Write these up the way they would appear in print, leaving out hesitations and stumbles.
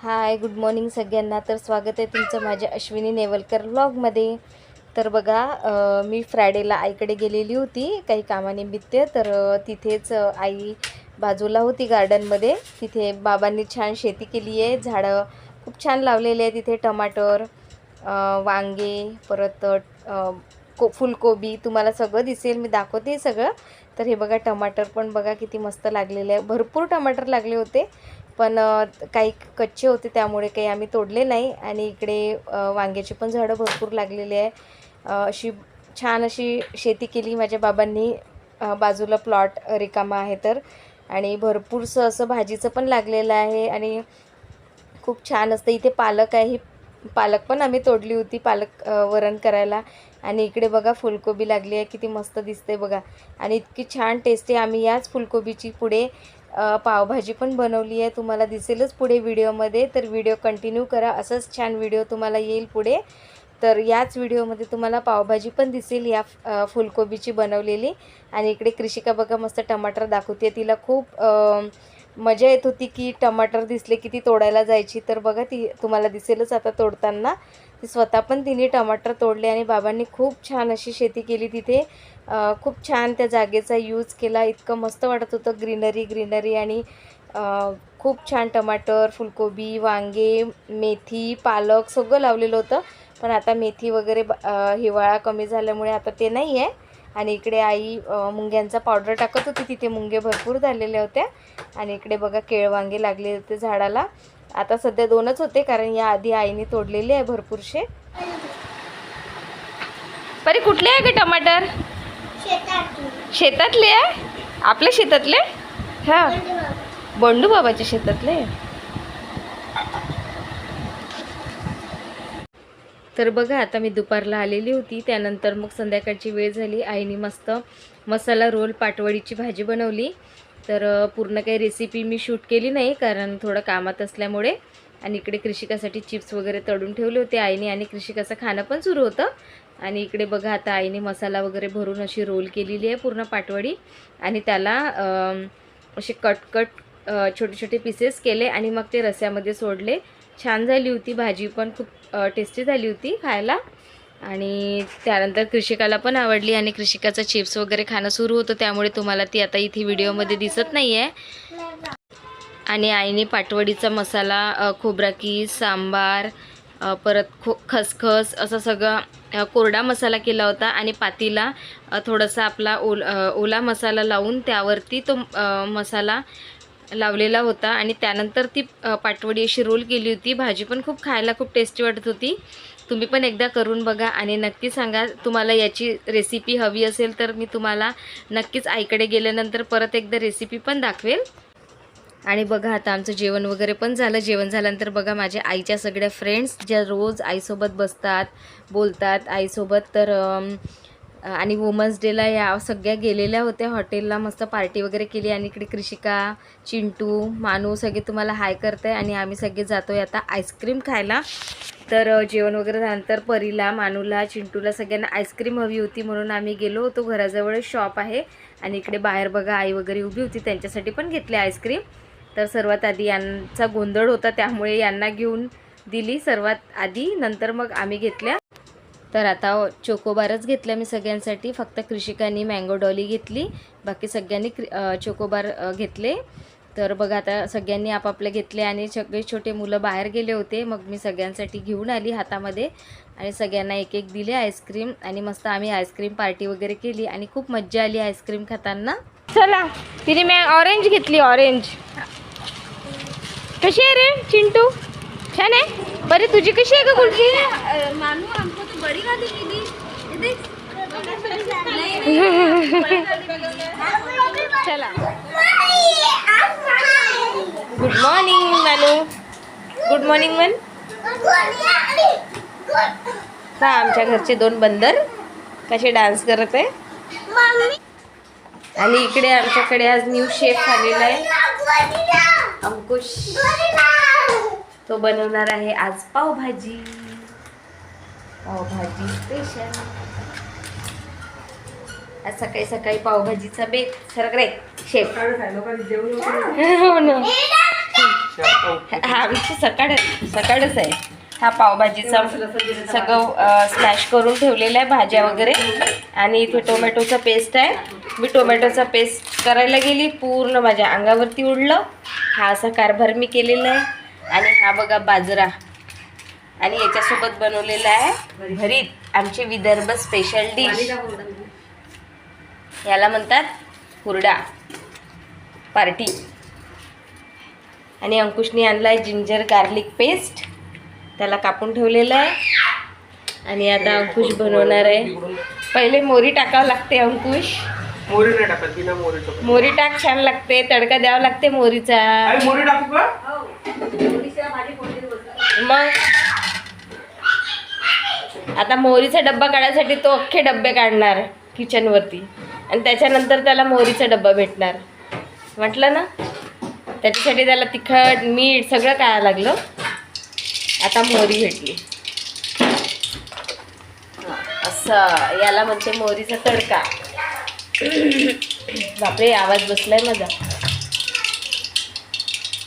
हाय, good morning सगळ्यांना. तर स्वागत आहे तुमचं माझ्या अश्विनी नेवलकर व्लॉगमध्ये. तर बघा, मी फ्रायडेला आईकडे गेलेली होती काही कामानिमित्त. तर तिथेच आई बाजूला होती गार्डनमध्ये. तिथे बाबांनी छान शेती केली आहे, झाडं खूप छान लावलेले आहे तिथे. टमाटर, वांगे, परत फुलकोबी तुम्हाला सगळं दिसेल, मी दाखवते सगळं. तर हे बघा, टमाटर पण बघा किती मस्त लागलेले आहे. भरपूर टमाटर लागले होते, पण काही कच्चे होते त्यामुळे काही आम्ही तोडले नाही. आणि इकडे वांग्याची पण झाडं भरपूर लागलेली आहे. अशी छान अशी शेती केली माझ्या बाबांनी. बाजूला प्लॉट रिकामा आहे तर. आणि भरपूरसं असं भाजीचं पण लागलेलं आहे आणि खूप छान असतं. इथे पालक आहे, पालक पण आम्ही तोडली होती, पालक वरण करायला. आणि इकडे बघा फुलकोबी लागली आहे, किती मस्त दिसते बघा. आणि इतकी छान टेस्टी. आम्ही याच फुलकोबीची पुढे पावभाजी पण बनवली आहे, तुम्हाला दिसेलच पुढे व्हिडिओमध्ये. तर व्हिडिओ कंटिन्यू करा, असंच छान व्हिडिओ तुम्हाला येईल पुढे. तर याच व्हिडिओमध्ये तुम्हाला पावभाजी पण दिसेल या फुलकोबीची बनवलेली. आणि इकडे कृषिका बघा मस्त टमाटर दाखवते. तिला खूप मजा येत होती की टमाटर दिसले की ती तोडायला जायची. तर बघा, ती तुम्हाला दिसेलच आता तोडताना. ती स्वतः पण तिने टमाटर तोडले आणि बाबांनी खूप छान अशी शेती केली तिथे. खूप छान त्या जागेचा यूज केला. इतकं मस्त वाटत होतं, ग्रीनरी. आणि खूप छान टमाटर, फुलकोबी, वांगे, मेथी, पालक सगळं लावलेलं होतं. पण आता मेथी वगैरे हिवाळा कमी झाल्यामुळे आता ते नाही आहे. आणि इकडे आई मुंग्यांचा पावडर टाकत होती. तिथे मुंगे भरपूर झालेल्या होत्या. आणि इकडे बघा केळवांगे लागले होते झाडाला. आता सध्या 2च होते, कारण या आधी आईने तोडलेले आहे भरपूरसे. परी कुठले आहे का टमाटर? शेतातले आहे, आपल्या शेतातले. हा, बंडू बाबाच्या शेतातले. तर बघा, आता मी दुपारला आलेली होती, त्यानंतर मग संध्याकाळची वेळ झाली. आईने मस्त मसाला रोल पाटवडीची भाजी बनवली. तर पूर्ण काही रेसिपी मी शूट केली नाही, कारण थोडं कामात असल्यामुळे. आणि इकडे कृषिकासाठी चिप्स वगैरे तळून ठेवले होते आईने, आणि कृषिकाचं खाणं पण सुरू होतं. आणि इकडे बघा, आता आईने मसाला वगैरे भरून अशी रोल केलेली आहे पूर्ण पाटवडी. आणि त्याला असे कट छोटे छोटे पीसेस केले आणि मग ते रस्स्यामध्ये सोडले. छान झाली होती भाजी, पण खूप टेस्टी झाली होती खायला. आणि त्यानंतर कृषिकाला पण आवडली आणि कृषिकाचं चिप्स वगैरे खाणं सुरू होतं, त्यामुळे तुम्हाला ती आता इथे व्हिडिओमध्ये दिसत नाही आहे. आणि आईने पाटवडीचा मसाला, खोबरा कीस, सांबार, परत खसखस असं सगळं कोरडा मसाला केला होता. आणि पातीला थोडासा आपला ओला मसाला लावून त्यावरती तो मसाला लावलेला होता. आणि त्यानंतर ती पाटवडी अशी रोल केली होती. भाजी पण खूप खायला खूप टेस्टी वाटत होती. तुम्ही पण एकदा करून बघा आणि नक्की सांगा. तुम्हाला याची रेसिपी हवी असेल तर मी तुम्हाला नक्कीच आईकडे गेल्यानंतर परत एकदा रेसिपी पण दाखवेल. आणि बघा, आता आमचं जेवण वगैरे पण झालं. जेवण झाल्यानंतर बघा, माझ्या आईच्या सगळ्या फ्रेंड्स ज्या रोज आईसोबत बसतात, बोलतात आईसोबत, तर आणि वुमन्स डेला या सगळ्या गेलेल्या होत्या हॉटेलला. मस्त पार्टी वगैरे केली. आणि इकडे कृषिका, चिंटू, मानू सगळे तुम्हाला हाय करत आहे. आणि आम्ही सगळे जातो आहे आता आईस्क्रीम खायला. तर जेवण वगैरे झाल्यानंतर परीला, मानूला, चिंटूला सगळ्यांना आईस्क्रीम हवी होती, म्हणून आम्ही गेलो होतो. घराजवळ शॉप आहे. आणि इकडे बाहेर बघा आई वगैरे उभी होती, त्यांच्यासाठी पण घेतले आईस्क्रीम. तर सर्वात आधी यांचा गोंधळ होता, त्यामुळे यांना घेऊन दिली सर्वात आधी, नंतर मग आम्ही घेतल्या. तर आता चोकोबारच घेतल्या मी सगळ्यांसाठी. फक्त कृषिकांनी मँगो डॉली घेतली, बाकी सगळ्यांनी चोकोबार घेतले. तर बघा, आता सगळ्यांनी आपापले घेतले आणि सगळे छोटे मुलं बाहेर गेले होते. मग मी सगळ्यांसाठी घेऊन आली हातामध्ये आणि सगळ्यांना एक एक दिले आईस्क्रीम. आणि मस्त आम्ही आईस्क्रीम पार्टी वगैरे केली आणि खूप मज्जा आली आईस्क्रीम खाताना. चला, तिने मी ऑरेंज घेतली. ऑरेंज कशी आहे रे चिंटू? छान आहे. बरे, तुझी कशी आहे का कुल्फी? मानू हमको तो बड़ी वाली मिली। चला, गुड मॉर्निंग मानू. गुड मॉर्निंग मन. हा, आमच्या घरचे 2 बंदर कसे डान्स करत आहे. आणि इकडे आमच्याकडे आज न्यू शेफ आलेला आहे, अंकुश. तो बनवणार आहे आज पावभाजी स्पेशल. आज सकाळी सकाळी पावभाजीचा बेत. सरक रे शेफ. हो ना. हा आमची सकाळच आहे. हा पावभाजीचा सगळं स्मॅश करून ठेवलेलं आहे, भाज्या वगैरे. आणि इथे टोमॅटोचा पेस्ट आहे. मी टोमॅटोचा पेस्ट करायला गेली, पूर्ण माझ्या अंगावरती उडलं. हा असा कारभार मी केलेला आहे. आणि हा बघा बाजरा, आणि याच्यासोबत बनवलेला आहे भरीत, आमचे विदर्भ स्पेशल डिश. याला म्हणतात हुरडा पार्टी. आणि अंकुशने आणला आहे जिंजर गार्लिक पेस्ट, त्याला कापून ठेवलेलं आहे. आणि आता अंकुश बनवणार आहे. पहिले मोरी टाकावं लागते अंकुश. मोरी नाही टाकत, बिना मोरी टाकत. मोरी टाक, छान लागते. तडका द्यावा लागते मोरीचा. आई मोरी टाकू का? मग आता मोहरीचा डब्बा काढायसाठी तो अख्खे डब्बे काढणार किचनवरती, आणि त्याच्यानंतर त्याला मोहरीचा डब्बा भेटणार. म्हटलं ना, त्याच्यासाठी त्याला तिखट मीठ सगळं काढायला लागलं. आता मोहरी भेटली. असं याला म्हणते मोहरीचा तडका. बापरे, आवाज बसलाय माझा.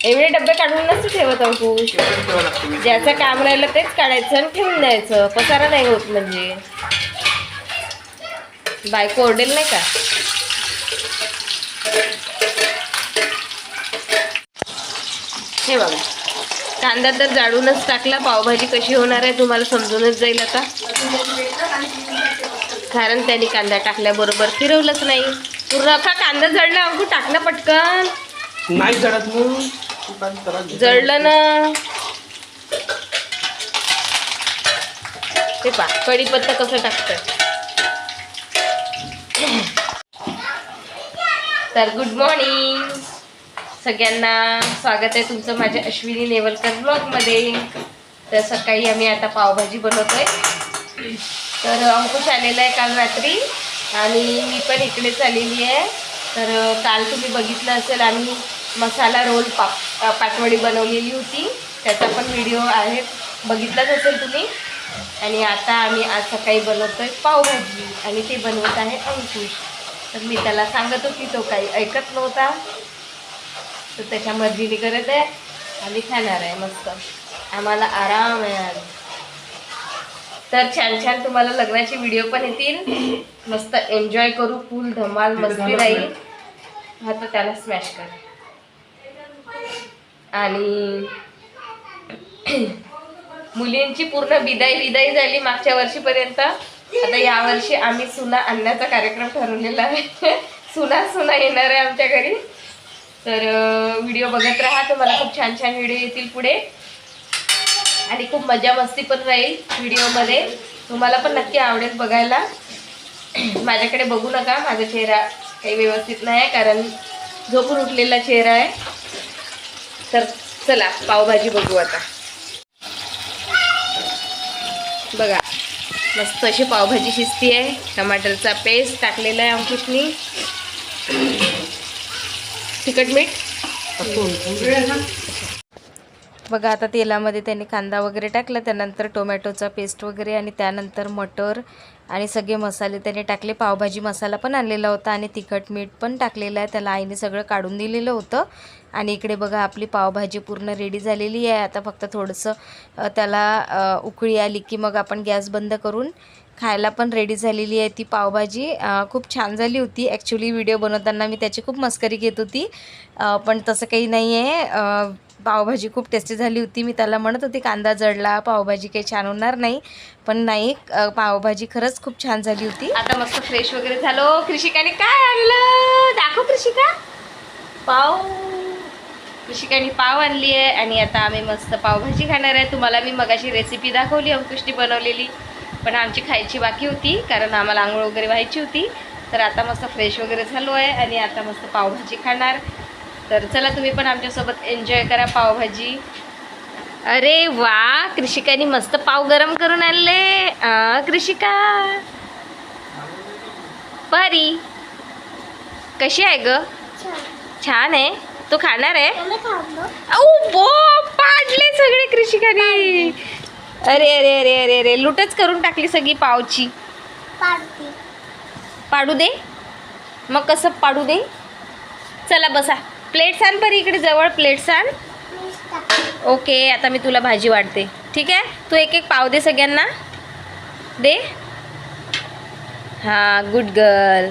एवढे डब्बे काढून नसतं ठेवत अंकुश. ज्याचं काम राहिलं तेच काढायचं आणि ठेवून द्यायचं. पसारा नाही होत. म्हणजे बायको ओरडेल नाही का? हे बघा, कांदा तर जाडूनच टाकला. पावभाजी कशी होणार आहे तुम्हाला समजूनच जाईल आता, कारण त्यांनी कांदा टाकल्याबरोबर फिरवलंच नाही. पूर्ण अख्खा कांदा जळला. अंकू टाकणं पटकन. नाही जळत मग. जळलं ना. ते पा कढीपत्ता कसं टाकतं. तर गुड मॉर्निंग सगळ्यांना, स्वागत आहे तुमचं माझ्या अश्विनी नेवलकर ब्लॉगमध्ये. तर सकाळी आम्ही आता पावभाजी बनवतोय. तर अंकुश आलेला आहे काल रात्री, आणि मी पण इकडेच आलेली आहे. तर काल तुम्ही बघितलं असेल, आम्ही मसाला रोल पाटवडी बनवलेली होती. त्याचा पण व्हिडिओ आहे, बघितलाच असेल तुम्ही. आणि आता आम्ही आज सकाळी बनवतोय पावभाजी, आणि ते बनवत आहे अंकुश. तर मी त्याला सांगत होती, तो काही ऐकत नव्हता. तर त्याच्या मर्जीने करत आहे. आम्ही खाणार आहे मस्त. आम्हाला आराम आहे आज. तर छान छान तुम्हाला लग्नाचे व्हिडिओ पण येतील. मस्त एन्जॉय करू, फुल धमाल मस्ती राहील. आता त्याला स्मॅश कर. आणि मुलींची पूर्ण विदाई झाली मागच्या वर्षीपर्यंत. आता यावर्षी आम्ही सुना आणण्याचा कार्यक्रम ठरवलेला आहे. सुना येणार आहे आमच्या घरी. तर व्हिडिओ बघत राहा, तुम्हाला खूप छान छान व्हिडिओ येतील पुढे. आणि खूप मजा मस्ती पण राहील व्हिडिओमध्ये. तुम्हाला पण नक्की आवडेल बघायला. माझ्याकडे बघू नका, माझा चेहरा काही व्यवस्थित नाही आहे, कारण झोपून उठलेला चेहरा आहे. तर चला पावभाजी बघू आता. बघा, मस्त अशी पावभाजी शिजती आहे. टमाटरचा पेस्ट टाकलेला आहे अंकुशनी. तिखट मीठ बघा. आता तेलामध्ये त्यांनी कांदा वगैरे टाकला, त्यानंतर टोमॅटोचा पेस्ट वगैरे, आणि त्यानंतर मटर आणि सगळे मसाले त्याने टाकले. पावभाजी मसाला पण आणलेला होता, आणि तिखट मीठ पण टाकलेलं आहे. त्याला आईने सगळं काढून दिलेलं होतं. आणि इकडे बघा, आपली पावभाजी पूर्ण रेडी झालेली आहे. आता फक्त थोडंसं त्याला उकळी आली की मग आपण गॅस बंद करून खायला पण रेडी झालेली आहे ती पावभाजी. खूप छान झाली होती. ॲक्च्युली व्हिडिओ बनवताना मी त्याची खूप मस्करी घेत होती, पण तसं काही नाही आहे. पावभाजी खूप टेस्टी झाली होती. मी त्याला म्हणत होती कांदा जळला, पावभाजी काही छान होणार नाही, पण नाही, पावभाजी खरंच खूप छान झाली होती. आता मस्त फ्रेश वगैरे झालो. कृषिकाने काय आणलं दाखव. कृषिका पाव, कृषिकाने पाव आणली आहे. आणि आता आम्ही मस्त पावभाजी खाणार आहे. तुम्हाला मी मगाशी रेसिपी दाखवली अंकुशनी बनवलेली, पण आमची खायची बाकी होती, कारण आम्हाला आंघोळ वगैरे व्हायची होती. तर आता मस्त फ्रेश वगैरे झालो आहे, आणि आता मस्त पावभाजी खाणार. तर चला तुम्ही पण आमच्यासोबत एन्जॉय करा पावभाजी. अरे वा, कृषिकाने मस्त पाव गरम करून आणले. कृषिका परी कशी आहे ग? छान आहे. तू खाणार आहे? पाडले सगळे कृषिकाने. अरे अरे अरे अरे अरे, लुटच करून टाकली सगळी पावची. पाडू दे मग. कसं पाडू दे? चला बसा. प्लेट्स आण परी, इकडे जवळ प्लेट्स आण. ओके, आता मी तुला भाजी वाढते. ठीक आहे, तू एक एक पाव दे सगळ्यांना. दे. हां, गुड गर्ल.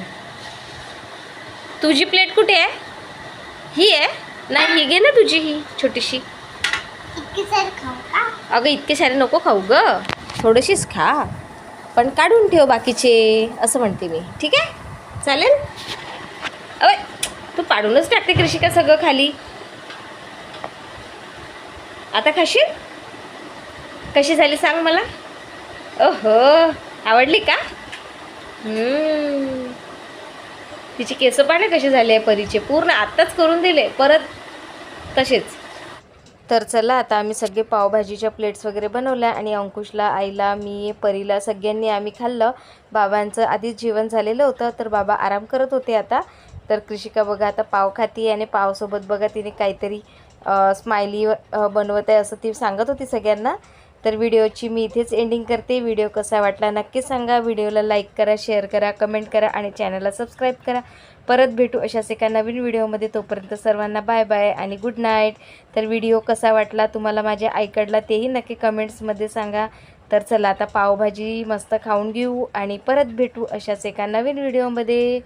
तुझी प्लेट कुठे आहे? ही आहे? नाही, ही घे ना तुझी, ही छोटीशी. अगं इतके सारे नको खाऊ ग, थोडीशीच खा, पण काढून ठेव बाकीचे, असं म्हणते मी. ठीक आहे, चालेल. अय, तू पाडूनच टाकते कृषिका सगळं खाली. आता खाशील? कशी झाली सांग मला. ओहो, आवडली का? तिची केस पाहणे कसे झाले आहे परीचे, पूर्ण आत्ताच करून दिले, परत तसेच. तर चला, आता आम्ही सगळे पावभाजीच्या प्लेट्स वगैरे बनवल्या आणि अंकुशला, आईला, मी, परीला सगळ्यांनी आम्ही खाल्लं. बाबांचं आधीच जेवण झालेलं होतं, तर बाबा आराम करत होते आता. तर कृषिका बघा आता पाव खाती आणि पावसोबत बघा तिने काहीतरी स्माइली बनवत आहे असं ती सांगत होती सगळ्यांना. तर व्हिडिओची मी इथेच एंडिंग करते. व्हिडिओ कसा वाटला नक्की सांगा. व्हिडिओला लाईक करा, शेअर करा, कमेंट करा आणि चॅनलला सबस्क्राईब करा. परत भेटू अशाच एका नवीन व्हिडिओमध्ये. तोपर्यंत सर्वांना बाय बाय आणि गुड नाईट. तर व्हिडिओ कसा वाटला तुम्हाला माझ्या आईकडला तेही नक्की कमेंट्समध्ये सांगा. तर चला, आता पावभाजी मस्त खाऊन घेऊ आणि परत भेटू अशाच एका नवीन व्हिडिओमध्ये.